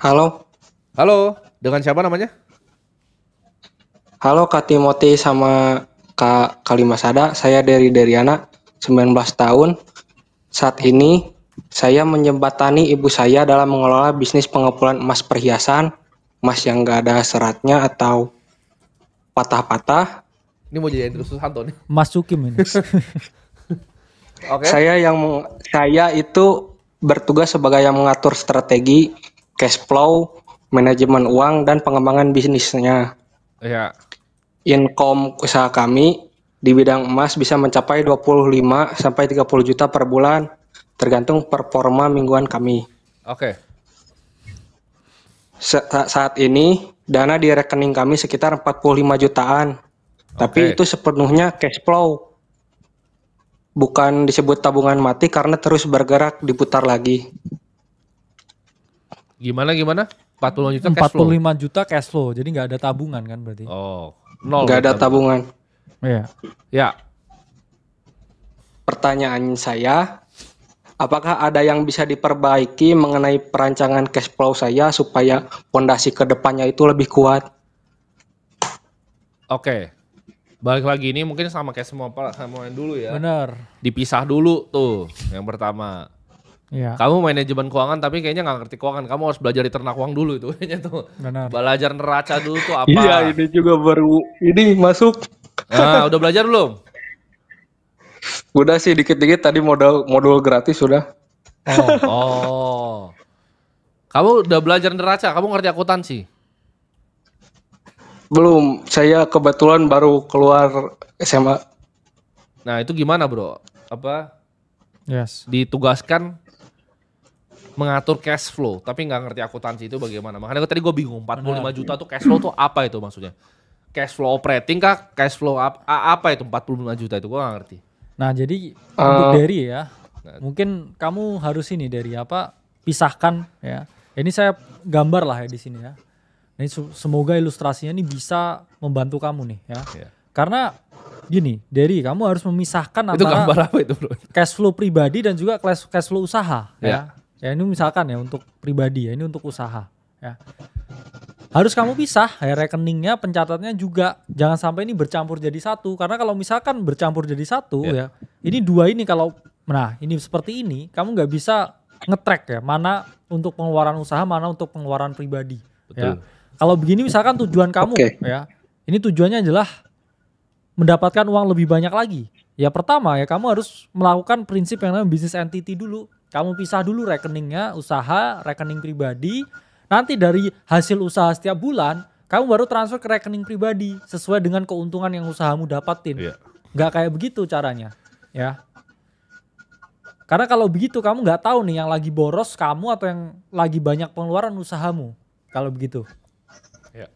Halo, Halo, dengan siapa namanya? halo Kak Timothy sama Kak Kalimasada. Saya dari Deriana, 19 tahun. Saat ini saya menjembatani ibu saya dalam mengelola bisnis pengepulkan emas perhiasan, emas yang nggak ada seratnya atau patah-patah. Ini mau jadi Andrew Susanto nih. Mas Sukim ini. Oke. Saya itu bertugas sebagai yang mengatur strategi, cash flow, manajemen uang dan pengembangan bisnisnya. Ya. Income usaha kami di bidang emas bisa mencapai 25 sampai 30 juta per bulan, tergantung performa mingguan kami. Oke. Saat ini dana di rekening kami sekitar 45 jutaan. Tapi Oke. itu sepenuhnya cash flow. Bukan disebut tabungan mati karena terus bergerak diputar lagi. Gimana? 45 juta cash flow. 45 juta cash flow. Jadi nggak ada tabungan kan berarti? Oh, nol. Nggak ada tabungan. Iya. Ya. Pertanyaan saya, apakah ada yang bisa diperbaiki mengenai perancangan cash flow saya supaya fondasi kedepannya itu lebih kuat? Oke. Balik lagi ini mungkin sama kayak sama yang dulu ya. Benar. Dipisah dulu tuh yang pertama. Iya. Kamu manajemen keuangan tapi kayaknya nggak ngerti keuangan. Kamu harus belajar di ternak uang dulu itu kayaknya tuh. Benar. Belajar neraca dulu tuh apa. Iya, ini juga baru ini masuk. Nah, udah belajar belum? Udah sih dikit-dikit tadi modul gratis sudah. Oh. Kamu udah belajar neraca, kamu ngerti akuntansi? Belum, saya kebetulan baru keluar SMA. Nah, itu gimana, Bro? Apa Yes. ditugaskan mengatur cash flow tapi nggak ngerti akuntansi itu bagaimana? Makanya tadi gue bingung 45 juta tuh cash flow tuh apa itu maksudnya? Cash flow operating kah? Cash flow apa itu 45 juta itu gue nggak ngerti. Nah, jadi untuk Derry ya. Mungkin kamu harus ini dari apa? Pisahkan ya. Ini saya gambar lah ya di sini ya. Ini semoga ilustrasinya ini bisa membantu kamu nih ya. Iya. Karena gini, Derry, kamu harus memisahkan Itu antara gambar apa itu, Bro? cash flow pribadi dan juga cash flow usaha Ya. ya. Ya ini misalkan ya untuk pribadi ya, ini untuk usaha ya. Harus kamu pisah ya, rekeningnya, pencatatnya juga jangan sampai ini bercampur jadi satu, karena kalau misalkan bercampur jadi satu ya, ini dua ini kalau ini seperti ini kamu nggak bisa nge-track ya, mana untuk pengeluaran usaha, mana untuk pengeluaran pribadi. Ya. Betul. Kalau begini misalkan tujuan kamu ya, ini tujuannya adalah mendapatkan uang lebih banyak lagi. Ya pertama ya kamu harus melakukan prinsip yang namanya business entity dulu. Kamu pisah dulu rekeningnya usaha, rekening pribadi. Nanti dari hasil usaha setiap bulan, kamu baru transfer ke rekening pribadi sesuai dengan keuntungan yang usahamu dapatin. Iya. Nggak kayak begitu caranya, ya. Karena kalau begitu kamu nggak tahu nih yang lagi boros kamu atau yang lagi banyak pengeluaran usahamu. Kalau begitu. Ya.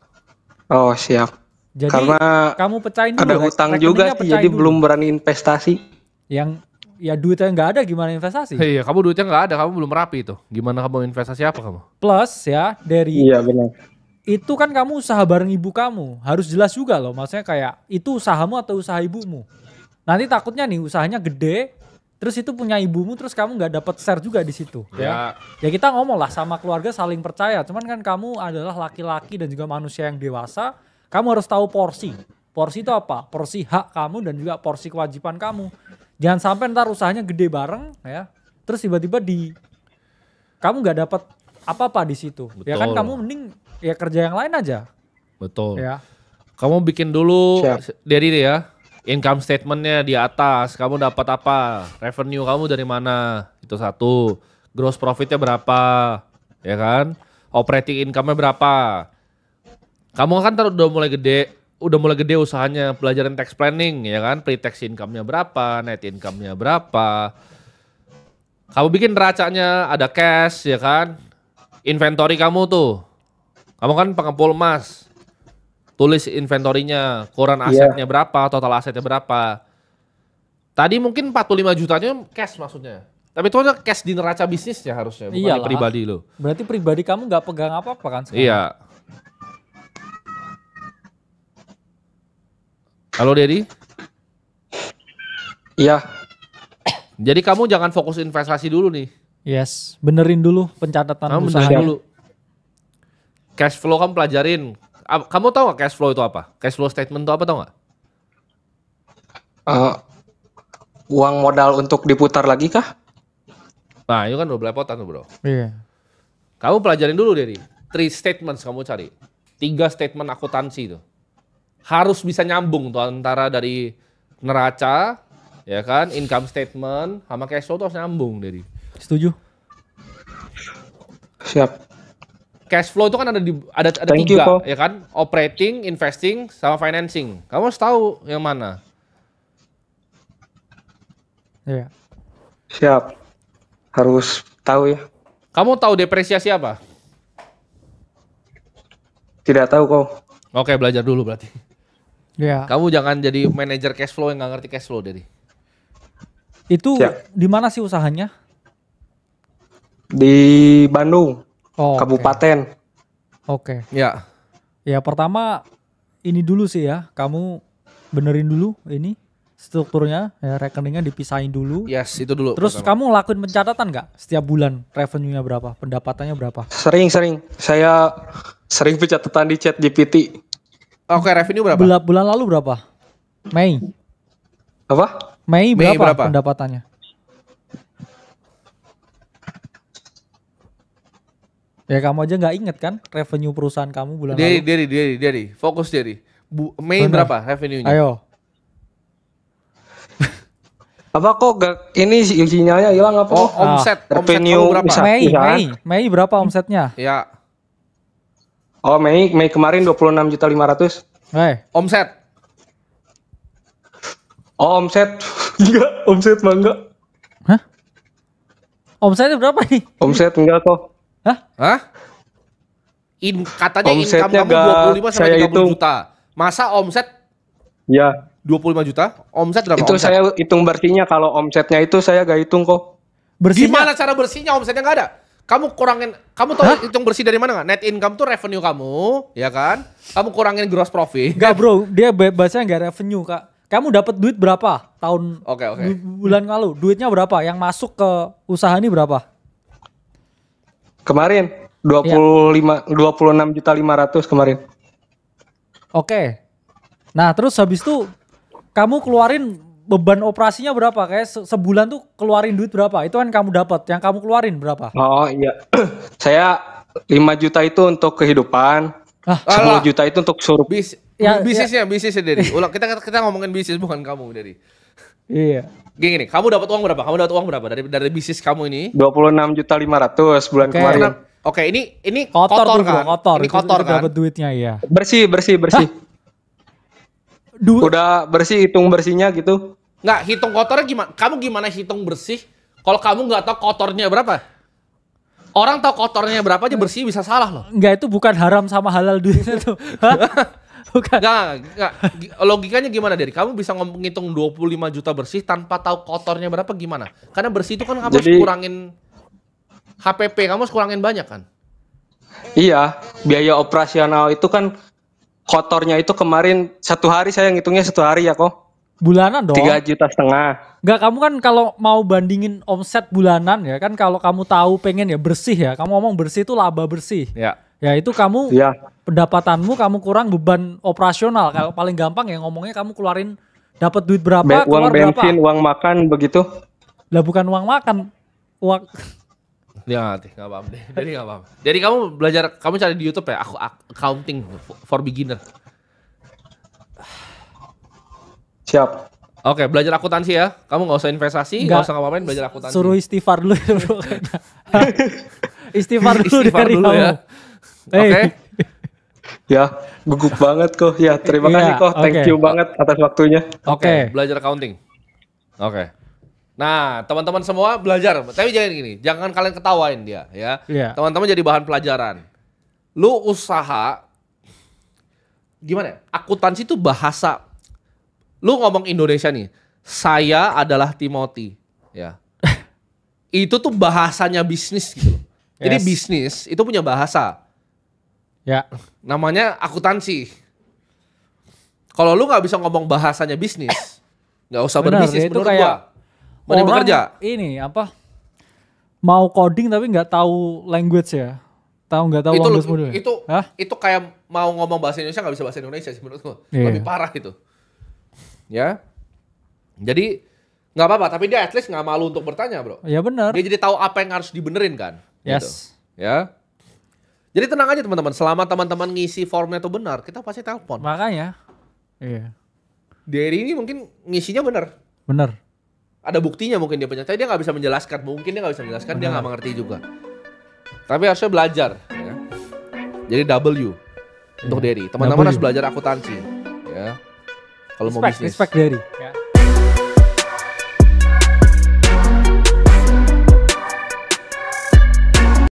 Oh, siap. Jadi Karena kamu pecahin dulu. ada hutang juga sih, jadi belum berani investasi. Yang ya duitnya nggak ada gimana investasi? Iya, kamu duitnya nggak ada, kamu belum rapi itu. Gimana kamu investasi apa kamu? Plus ya dari Iya, benar. itu kan kamu usaha bareng ibu kamu, harus jelas juga loh. Maksudnya kayak itu usahamu atau usaha ibumu. Nanti takutnya nih usahanya gede, terus itu punya ibumu, terus kamu nggak dapat share juga di situ. Ya kita ngomong lah sama keluarga saling percaya. Cuman kan kamu adalah laki-laki dan juga manusia yang dewasa, kamu harus tahu porsi. Porsi itu apa? Porsi hak kamu dan juga porsi kewajiban kamu. Jangan sampai ntar usahanya gede bareng ya, terus tiba-tiba kamu nggak dapat apa-apa di situ. Betul. Ya kan kamu mending ya kerja yang lain aja. Betul. Ya. Kamu bikin dulu Siap. dari deh ya, income statementnya di atas. Kamu dapat apa? Revenue kamu dari mana? Itu satu. Gross profitnya berapa? Ya kan? Operating income-nya berapa? Kamu kan udah mulai gede usahanya, pelajaran tax planning ya kan? Pre-tax income-nya berapa? Net income-nya berapa? Kamu bikin neracanya, ada cash ya kan? Inventory kamu tuh. Kamu kan pengepul emas. Tulis inventorinya, ukuran asetnya berapa, total asetnya berapa. Tadi mungkin 45 jutanya cash maksudnya. Tapi itu ada cash di neraca bisnisnya harusnya, bukan di pribadi lo. Berarti pribadi kamu nggak pegang apa-apa kan sekarang? Iya. Halo Dedi? Iya. Jadi kamu jangan fokus investasi dulu nih. Yes, benerin dulu pencatatan Kamu usaha benerin dulu. Cash flow kamu pelajarin. Kamu tahu nggak cash flow itu apa? Cash flow statement itu apa, tahu nggak? Eh, uang modal untuk diputar lagi kah? Nah, itu kan udah belepotan tuh, bro. Iya. Kamu pelajarin dulu dari 3 statements kamu cari. 3 statement akuntansi itu. Harus bisa nyambung tuh antara dari neraca, ya kan, income statement sama cash flow tuh harus nyambung dari. Setuju. Siap. Cash flow itu kan ada Thank you, 3, Ko. ya kan? Operating, investing, sama financing. Kamu harus tahu yang mana. Iya. Siap. Harus tahu ya. Kamu tahu depresiasi apa? Tidak tahu kok. Oke, belajar dulu berarti. Iya. Kamu jangan jadi manajer cash flow yang nggak ngerti cash flow, dari. Itu Siap. di mana sih usahanya? Di Bandung, Oh, kabupaten. Oke. Ya. Ya pertama ini dulu sih ya. Kamu benerin dulu ini strukturnya, ya rekeningnya dipisahin dulu. Yes, itu dulu. Terus pertama. kamu ngelakuin pencatatan nggak? Setiap bulan revenue-nya berapa? Pendapatannya berapa? Sering. Saya sering pencatatan di chat GPT. Oke, revenue berapa? Bulan lalu berapa? Mei. Apa? Mei Mei berapa berapa? pendapatannya? Ya kamu aja nggak inget kan revenue perusahaan kamu bulan lalu? Dari. Fokus dari. Mei Bener. berapa revenue-nya? Ayo. Apa kok ini sinyalnya hilang apa? Oh, kok? omset. Omset Revenue kamu berapa? bisa. Mei berapa omsetnya? Ya, Oh, Mei kemarin 26.500.000. omset. Oh, omset. Enggak, omset mah enggak. Hah? Omsetnya berapa nih? Omset enggak kok. Hah? Katanya income Omsetnya kamu nggak 25 sampai saya 30 hitung. juta. Masa omset Ya, 25 juta? Omset berapa? itu omset? saya hitung bersihnya. Kalau omsetnya itu saya gak hitung kok. Bersihnya Gimana cara bersihnya? Omsetnya nggak ada. Kamu tahu hitung bersih dari mana nggak? Net income tuh revenue kamu, ya kan? Kamu kurangin gross profit. enggak bro, dia bahasanya enggak revenue kak. Kamu dapat duit berapa tahun Oke. bulan lalu? Duitnya berapa? Yang masuk ke usaha ini berapa? Kemarin 26.500.000 kemarin. Oke. Nah terus habis itu kamu keluarin beban operasinya berapa? Kayak sebulan tuh keluarin duit berapa? Itu kan kamu dapat. Yang kamu keluarin berapa? Oh iya. Saya 5 juta itu untuk kehidupan. Ah, 10 juta itu untuk suruh. Bisnisnya dari. Ulang kita ngomongin bisnis bukan kamu dari. iya. Gini, kamu dapat uang berapa? Kamu dapat uang berapa dari bisnis kamu ini? 26.500.000 bulan Oke. kemarin. Oke, ini Kotor, tuh, kan? bro, kotor. Ini Itu kotor kan? dapat duitnya ya. Bersih. Udah bersih, hitung bersihnya gitu. Nggak, hitung kotornya gimana? Kamu gimana hitung bersih? Kalau kamu nggak tahu kotornya berapa? Orang tahu kotornya berapa aja bersih bisa salah loh. Enggak, itu bukan haram sama halal duitnya tuh. Hah? Bukan. Nggak. Logikanya gimana dari? Kamu bisa ngitung 25 juta bersih tanpa tahu kotornya berapa gimana? Karena bersih itu kan kamu harus kurangin HPP, kamu harus kurangin banyak kan? Iya, biaya operasional itu kan kotornya itu kemarin 1 hari saya ngitungnya 1 hari ya kok. Bulanan dong. 3,5 juta. Enggak, kamu kan kalau mau bandingin omset bulanan ya kan, kalau kamu tahu pengen ya bersih ya, kamu ngomong bersih itu laba bersih. Ya. Ya itu kamu Iya. pendapatanmu kamu kurang beban operasional. Kalau paling gampang ya ngomongnya kamu keluarin dapat duit berapa, Uang keluar bensin, berapa. uang makan begitu. Lah bukan uang makan. Uang Dia nggak paham deh. Jadi nggak paham. Jadi kamu belajar, kamu cari di YouTube ya, accounting for beginner. Siap. Oke, belajar akuntansi ya. Kamu nggak usah investasi, nggak usah ngapain, belajar akuntansi. suruh istighfar dulu ya, bro. Istighfar dulu Istighfar dari dulu kamu. ya. Hey. Oke. Ya, gugup banget kok. Ya, terima Iya, kasih kok. Thank oke. you banget atas waktunya. Oke. Belajar accounting. Oke. Nah, teman-teman semua belajar. Tapi jangan gini, jangan kalian ketawain dia ya. Iya. Teman-teman jadi bahan pelajaran. Lu usaha gimana ya? Akuntansi itu bahasa. Lu ngomong Indonesia nih. Saya adalah Timothy, ya. Itu tuh bahasanya bisnis gitu loh. Jadi Yes. bisnis itu punya bahasa. Ya. Namanya akuntansi. Kalau lu nggak bisa ngomong bahasanya bisnis, nggak usah Benar, berbisnis ya itu menurut kayak gua. Mending orang bekerja. ini apa? Mau coding tapi nggak tahu language ya. Tahu nggak tahu Itu longest modul? Hah? itu kayak mau ngomong bahasa Indonesia nggak bisa bahasa Indonesia sih menurutku. Iya. Lebih parah itu. Ya. Jadi nggak apa-apa, tapi dia at least nggak malu untuk bertanya, bro. Ya benar. Dia jadi tahu apa yang harus dibenerin kan. Yes. Gitu. Ya. Jadi tenang aja teman-teman, selama teman-teman ngisi formnya itu benar, kita pasti telepon. Makanya. Iya. Derry ini mungkin ngisinya benar. Benar. Ada buktinya mungkin dia punya, tapi dia nggak bisa menjelaskan. Mungkin dia nggak bisa menjelaskan, dia nggak mengerti juga. Tapi harusnya belajar. Ya. Jadi W untuk Derry. Teman-teman W. harus belajar akuntansi. Ya. Kalau mau bisnis. Respect dari. Ya.